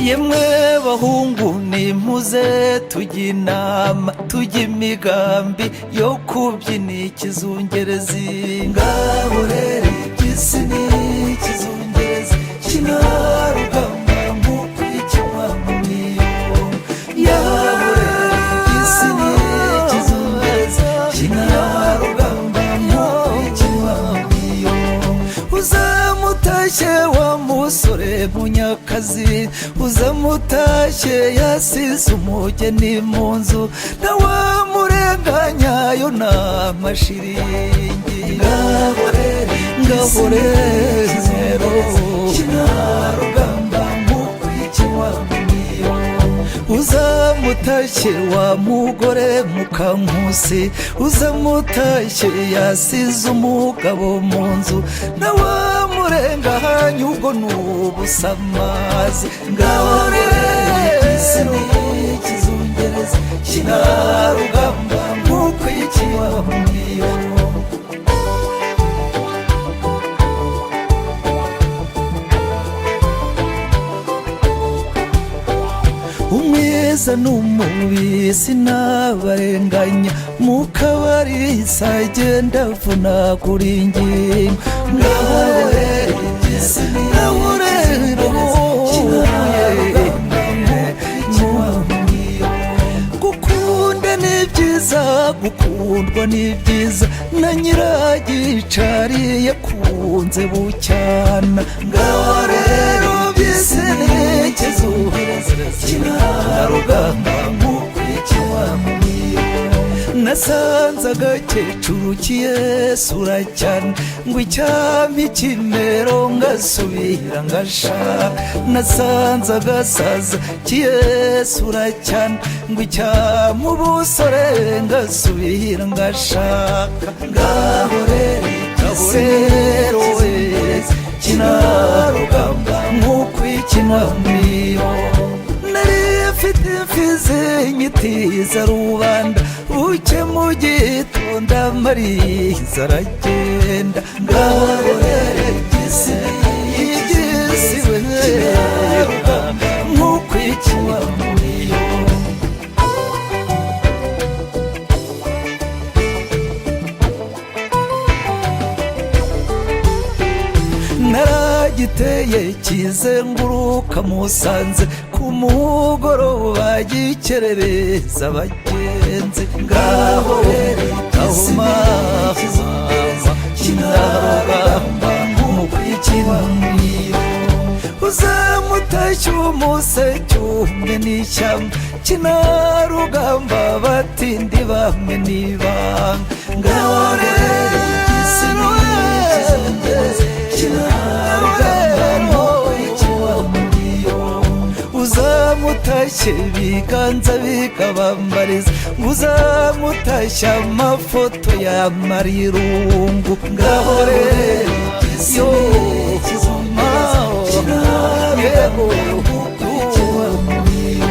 yemwe bahungu nimuze tujya inama tujya imigambi yo kubyina ikizungerezi ngaho rero iby'isi ni ikizungerezi kinarugamba nk'uko ikinywa mu miyo ngaho rero iby'isi ni ikizungerezi kinarugamba nk'uko ikinywa mu miyo uzamutashye wa musore munyakazi uzamutashye yasize umugeni mu nzu ntawamurenganya yo n'amashiringi ngaho rero kinarugamba nk'uko ikinywa mu miyo uzamutashye wa mugore mukankusi uzamutashye yasize umugabo mu nzu ntawamurenganya ubwo n'ubusamazi ngaho rero ikizungerezi kinarugamba nk'uko ikinywa mu miyo umwiza n'umubi sinabarenganya mu kabari sagenda avunagura ingingo ngaho rero iby'isi ni gukunda ni byiza gukundwa ni byiza na nyiragicari yakunze bucyana ngaho rero by'isi ni ikizungerezi kinarugamba nk'uko ikinywa mu miyo nasanze agakecuru kiyesura cyane ngo icyami kimero ngasubira ngashaka nasanze agasaza kiyesura cyane ngo icyami ubusore ngasubira ngashaka ngaho rero kinarugamba nk'uko ikinywa mu miyo nari mfite imfizi nyitiza rubanda buke mu gitondo amariza aragenda ngaho rero iby'isi we kinarugamba nk'uko ikinywa mu miyo naragiteye kizenguruka Musanze ku mugoroba gikerereza abagenzi ngaho rero iby'isi kinarugamba nk'uko ikinywa mu miyo uzamutashye umuseke umwe n'ishyamba kinarugamba batindi bamwe n'ibanga ngaho rero iby'isi ni ikizungerezi kinarugamba nk'uko ikinywa mu miyo uzamutashye biganza bikabambariza uzamutashye amafoto ya marirungu ngaho rero iby'isi ni ikizungerezi kinarugamba nk'uko ikinywa mu miyo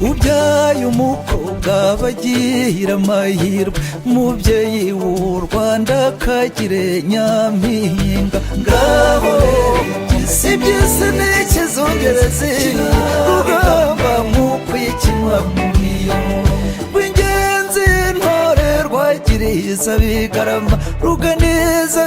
ubyaye umukobwa bagira amahirwe umubyeyi w'u Rwanda akagire nyampinga ngaho iby'isi ni ikizungerezi rugamba nk'uko ikinywa mu miyo rw'ingenzi ntore rwagiriza bigarama ruganiza